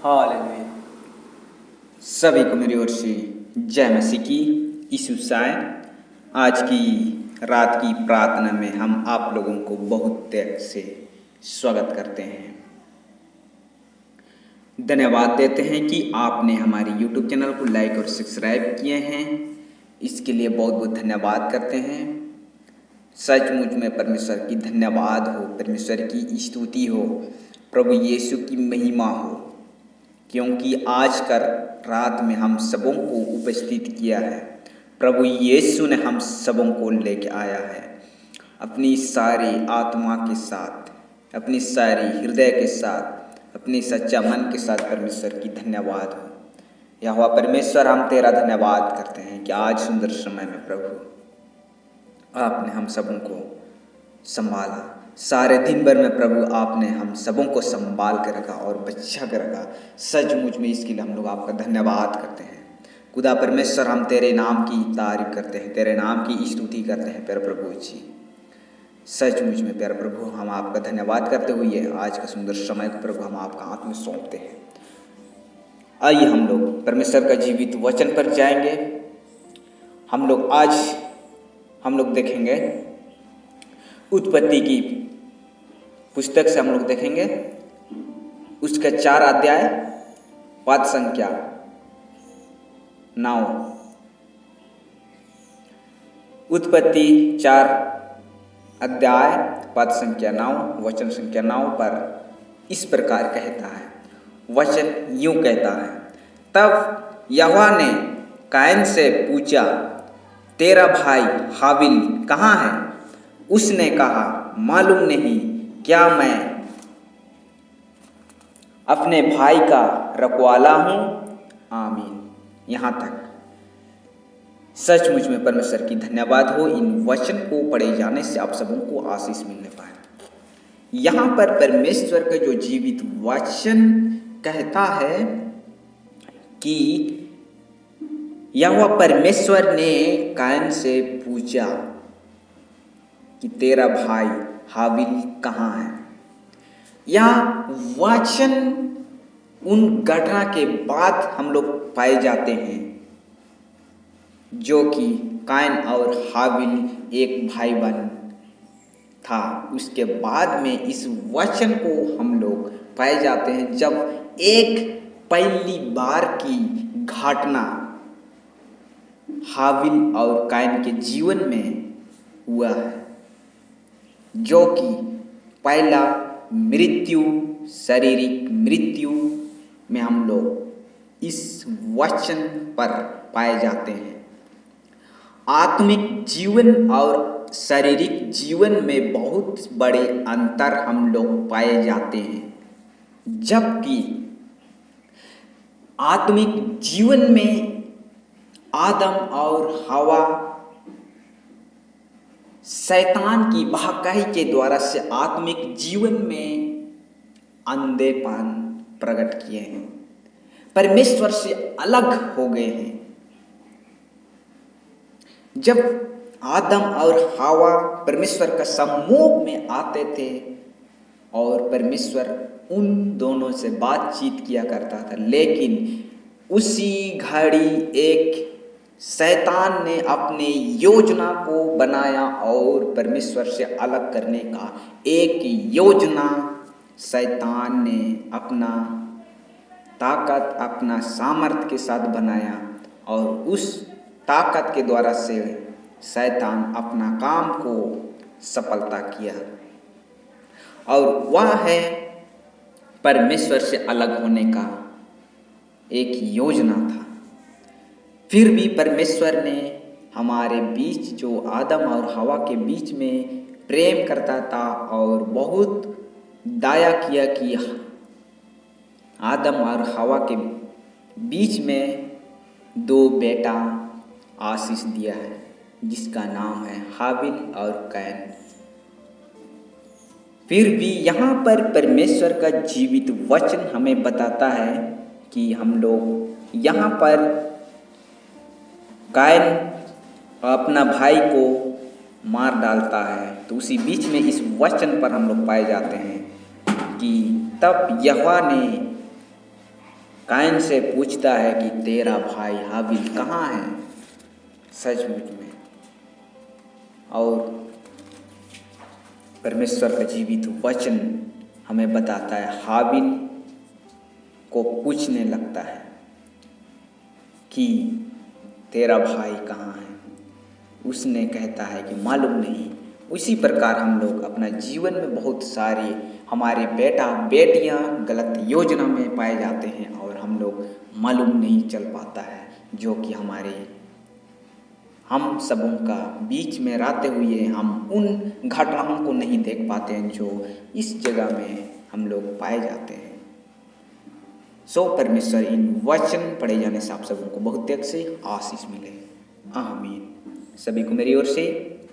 Hallelujah. सभी को मेरी ओर से जय मसीह की। यीशु साय आज की रात की प्रार्थना में हम आप लोगों को बहुत त्याग से स्वागत करते हैं। धन्यवाद देते हैं कि आपने हमारे YouTube चैनल को लाइक और सब्सक्राइब किए हैं। इसके लिए बहुत बहुत धन्यवाद करते हैं। सचमुच में परमेश्वर की धन्यवाद हो, परमेश्वर की स्तुति हो, प्रभु यीशु की महिमा हो, क्योंकि आज का रात में हम सबों को उपस्थित किया है। प्रभु यीशु ने हम सबों को लेके आया है अपनी सारी आत्मा के साथ, अपनी सारी हृदय के साथ, अपनी सच्चा मन के साथ। परमेश्वर की धन्यवाद हो। यहोवा परमेश्वर, हम तेरा धन्यवाद करते हैं कि आज सुंदर समय में प्रभु आपने हम सबों को संभाला। सारे दिन भर में प्रभु आपने हम सबों को संभाल कर रखा और बचा कर रखा। सचमुच में इसके लिए हम लोग आपका धन्यवाद करते हैं। खुदा परमेश्वर, हम तेरे नाम की तारीफ करते हैं, तेरे नाम की स्तुति करते हैं प्यारे प्रभु जी। सचमुच में प्यारे प्रभु, हम आपका धन्यवाद करते हुए आज का सुंदर समय को प्रभु हम आपका हाथ में सौंपते हैं। आइए हम लोग परमेश्वर का जीवित वचन पर जाएंगे। हम लोग देखेंगे उत्पत्ति की पुस्तक से। हम लोग देखेंगे उसका 4 अध्याय पद संख्या 9। उत्पत्ति 4 अध्याय पद संख्या 9 वचन संख्या 9 पर इस प्रकार कहता है। वचन यूं कहता है, तब यहोवा ने कायन से पूछा, तेरा भाई हाबिल कहाँ है? उसने कहा, मालूम नहीं, क्या मैं अपने भाई का रखवाला हूँ? आमीन। यहाँ तक सचमुच में परमेश्वर की धन्यवाद हो। इन वचन को पढ़े जाने से आप सबों को आशीष मिलने पाए। यहाँ पर परमेश्वर का जो जीवित वचन कहता है कि यहोवा परमेश्वर ने कायन से पूछा कि तेरा भाई हाबिल कहाँ है। यह वचन उन घटना के बाद हम लोग पाए जाते हैं जो कि कायन और हाबिल एक भाई बहन था। उसके बाद में इस वचन को हम लोग पाए जाते हैं जब एक पहली बार की घटना हाबिल और कायन के जीवन में हुआ है, जो कि पहला मृत्यु, शारीरिक मृत्यु में हम लोग इस वचन पर पाए जाते हैं। आत्मिक जीवन और शारीरिक जीवन में बहुत बड़े अंतर हम लोग पाए जाते हैं। जबकि आत्मिक जीवन में आदम और हवा शैतान की बहकाई के द्वारा से आत्मिक जीवन में अंधेपन प्रकट किए हैं, परमेश्वर से अलग हो गए हैं। जब आदम और हवा परमेश्वर का सम्मुख में आते थे और परमेश्वर उन दोनों से बातचीत किया करता था, लेकिन उसी घड़ी एक शैतान ने अपने योजना को बनाया और परमेश्वर से अलग करने का एक योजना शैतान ने अपना ताकत, अपना सामर्थ्य के साथ बनाया और उस ताकत के द्वारा से शैतान अपना काम को सफलता किया, और वह है परमेश्वर से अलग होने का एक योजना था। फिर भी परमेश्वर ने हमारे बीच, जो आदम और हवा के बीच में प्रेम करता था और बहुत दया किया कि आदम और हवा के बीच में 2 बेटा आशीष दिया है, जिसका नाम है हाबिल और कैन। फिर भी यहाँ पर परमेश्वर का जीवित वचन हमें बताता है कि हम लोग यहाँ पर कैन अपना भाई को मार डालता है, तो उसी बीच में इस वचन पर हम लोग पाए जाते हैं कि तब यहोवा ने कायन से पूछता है कि तेरा भाई हाबिल कहाँ है सचमुच में। और परमेश्वर का जीवित वचन हमें बताता है, हाबिल को पूछने लगता है कि तेरा भाई कहाँ है। उसने कहता है कि मालूम नहीं। उसी प्रकार हम लोग अपना जीवन में बहुत सारे हमारे बेटा बेटियां गलत योजना में पाए जाते हैं और हम लोग मालूम नहीं चल पाता है, जो कि हम सबों का बीच में रहते हुए हम उन घटनाओं को नहीं देख पाते हैं जो इस जगह में हम लोग पाए जाते हैं। परमेश्वर इन वचन पढ़े जाने से आप सबों को बहुत से आशीष मिले। आमीन। सभी को मेरी ओर से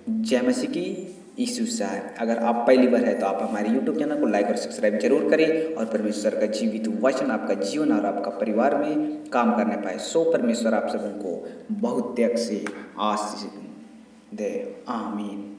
जय मसीह की यीशु साहब। अगर आप पहली बार है तो आप हमारे YouTube चैनल को लाइक और सब्सक्राइब जरूर करें और परमेश्वर का जीवित वचन आपका जीवन और आपका परिवार में काम करने पाए। परमेश्वर आप सबों को बहुत से आशीष दे। आमीन।